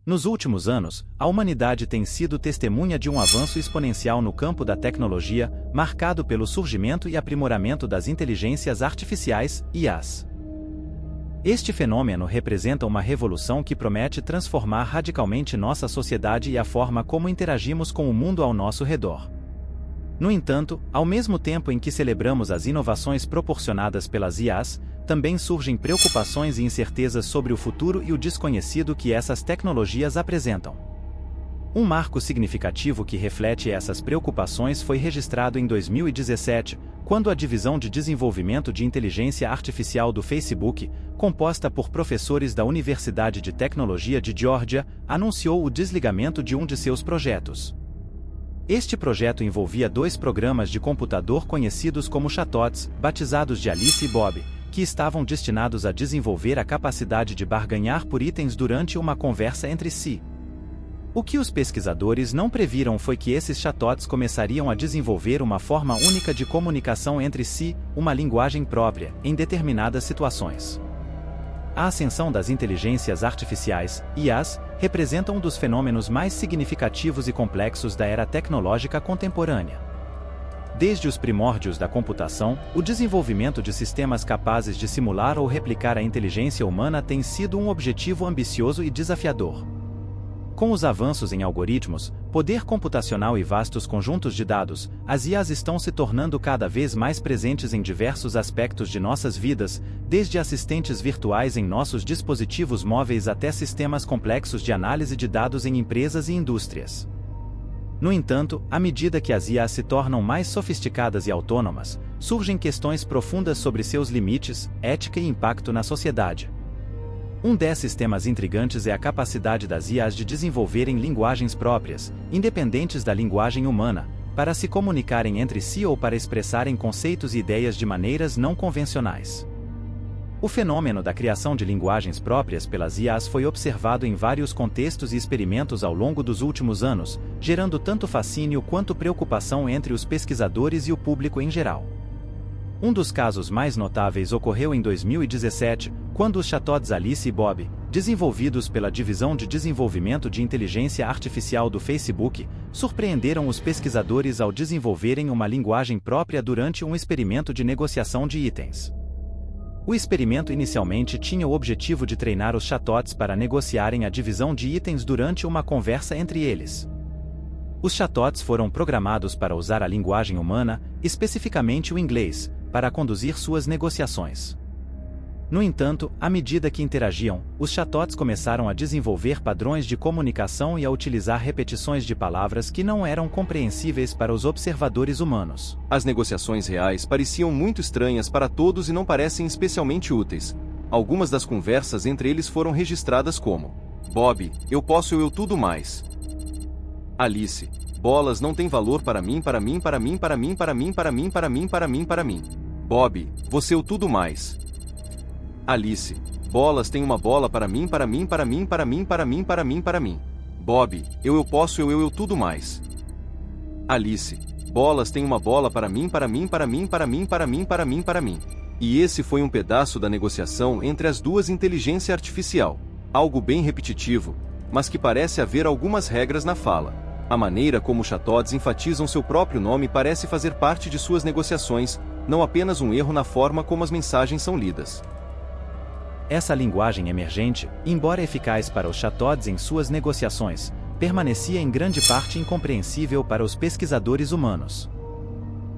Nos últimos anos, a humanidade tem sido testemunha de um avanço exponencial no campo da tecnologia, marcado pelo surgimento e aprimoramento das inteligências artificiais, IAs. Este fenômeno representa uma revolução que promete transformar radicalmente nossa sociedade e a forma como interagimos com o mundo ao nosso redor. No entanto, ao mesmo tempo em que celebramos as inovações proporcionadas pelas IAs, também surgem preocupações e incertezas sobre o futuro e o desconhecido que essas tecnologias apresentam. Um marco significativo que reflete essas preocupações foi registrado em 2017, quando a Divisão de Desenvolvimento de Inteligência Artificial do Facebook, composta por professores da Universidade de Tecnologia de Geórgia, anunciou o desligamento de um de seus projetos. Este projeto envolvia 2 programas de computador conhecidos como chatbots, batizados de Alice e Bob, que estavam destinados a desenvolver a capacidade de barganhar por itens durante uma conversa entre si. O que os pesquisadores não previram foi que esses chatbots começariam a desenvolver uma forma única de comunicação entre si, uma linguagem própria, em determinadas situações. A ascensão das inteligências artificiais, IAs, representa um dos fenômenos mais significativos e complexos da era tecnológica contemporânea. Desde os primórdios da computação, o desenvolvimento de sistemas capazes de simular ou replicar a inteligência humana tem sido um objetivo ambicioso e desafiador. Com os avanços em algoritmos, poder computacional e vastos conjuntos de dados, as IAs estão se tornando cada vez mais presentes em diversos aspectos de nossas vidas, desde assistentes virtuais em nossos dispositivos móveis até sistemas complexos de análise de dados em empresas e indústrias. No entanto, à medida que as IAs se tornam mais sofisticadas e autônomas, surgem questões profundas sobre seus limites, ética e impacto na sociedade. Um desses temas intrigantes é a capacidade das IAs de desenvolverem linguagens próprias, independentes da linguagem humana, para se comunicarem entre si ou para expressarem conceitos e ideias de maneiras não convencionais. O fenômeno da criação de linguagens próprias pelas IAs foi observado em vários contextos e experimentos ao longo dos últimos anos, gerando tanto fascínio quanto preocupação entre os pesquisadores e o público em geral. Um dos casos mais notáveis ocorreu em 2017, quando os chatbots Alice e Bob, desenvolvidos pela Divisão de Desenvolvimento de Inteligência Artificial do Facebook, surpreenderam os pesquisadores ao desenvolverem uma linguagem própria durante um experimento de negociação de itens. O experimento inicialmente tinha o objetivo de treinar os chatbots para negociarem a divisão de itens durante uma conversa entre eles. Os chatbots foram programados para usar a linguagem humana, especificamente o inglês, para conduzir suas negociações. No entanto, à medida que interagiam, os chatbots começaram a desenvolver padrões de comunicação e a utilizar repetições de palavras que não eram compreensíveis para os observadores humanos. As negociações reais pareciam muito estranhas para todos e não parecem especialmente úteis. Algumas das conversas entre eles foram registradas como: Bob, eu posso eu tudo mais. Alice, bolas não tem valor para mim, para mim, para mim, para mim, para mim, para mim, para mim, para mim, para mim. Bob, você o tudo mais. Alice, bolas tem uma bola para mim, para mim, para mim, para mim, para mim, para mim, para mim. Bob, eu posso eu tudo mais. Alice, bolas tem uma bola para mim, para mim, para mim, para mim, para mim, para mim, para mim. E esse foi um pedaço da negociação entre as duas inteligência artificial. Algo bem repetitivo, mas que parece haver algumas regras na fala. A maneira como os chatbots enfatizam seu próprio nome parece fazer parte de suas negociações, não apenas um erro na forma como as mensagens são lidas. Essa linguagem emergente, embora eficaz para os chatbots em suas negociações, permanecia em grande parte incompreensível para os pesquisadores humanos.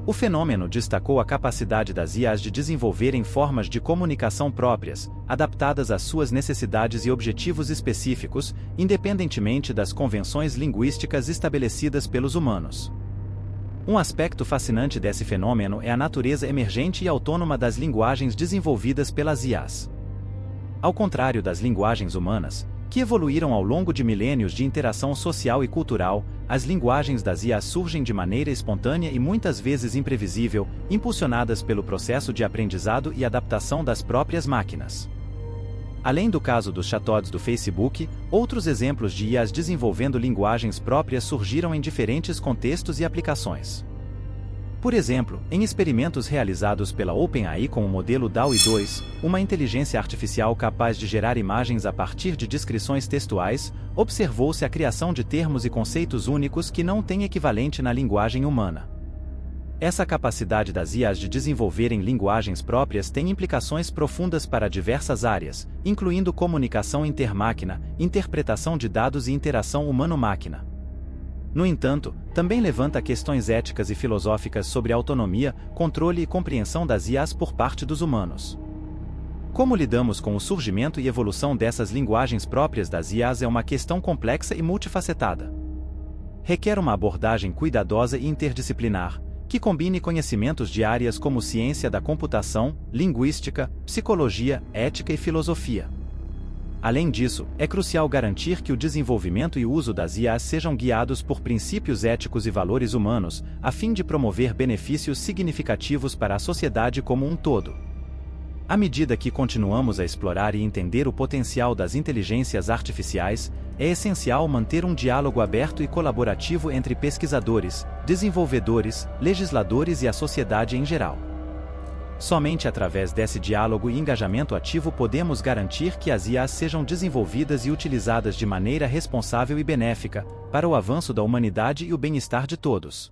O fenômeno destacou a capacidade das IAs de desenvolverem formas de comunicação próprias, adaptadas às suas necessidades e objetivos específicos, independentemente das convenções linguísticas estabelecidas pelos humanos. Um aspecto fascinante desse fenômeno é a natureza emergente e autônoma das linguagens desenvolvidas pelas IAs. Ao contrário das linguagens humanas, que evoluíram ao longo de milênios de interação social e cultural, as linguagens das IAs surgem de maneira espontânea e muitas vezes imprevisível, impulsionadas pelo processo de aprendizado e adaptação das próprias máquinas. Além do caso dos chatbots do Facebook, outros exemplos de IAs desenvolvendo linguagens próprias surgiram em diferentes contextos e aplicações. Por exemplo, em experimentos realizados pela OpenAI com o modelo DALL-E 2, uma inteligência artificial capaz de gerar imagens a partir de descrições textuais, observou-se a criação de termos e conceitos únicos que não têm equivalente na linguagem humana. Essa capacidade das IAs de desenvolverem linguagens próprias tem implicações profundas para diversas áreas, incluindo comunicação intermáquina, interpretação de dados e interação humano-máquina. No entanto, também levanta questões éticas e filosóficas sobre autonomia, controle e compreensão das IAs por parte dos humanos. Como lidamos com o surgimento e evolução dessas linguagens próprias das IAs é uma questão complexa e multifacetada. Requer uma abordagem cuidadosa e interdisciplinar, que combine conhecimentos de áreas como ciência da computação, linguística, psicologia, ética e filosofia. Além disso, é crucial garantir que o desenvolvimento e o uso das IAs sejam guiados por princípios éticos e valores humanos, a fim de promover benefícios significativos para a sociedade como um todo. À medida que continuamos a explorar e entender o potencial das inteligências artificiais, é essencial manter um diálogo aberto e colaborativo entre pesquisadores, desenvolvedores, legisladores e a sociedade em geral. Somente através desse diálogo e engajamento ativo podemos garantir que as IAs sejam desenvolvidas e utilizadas de maneira responsável e benéfica, para o avanço da humanidade e o bem-estar de todos.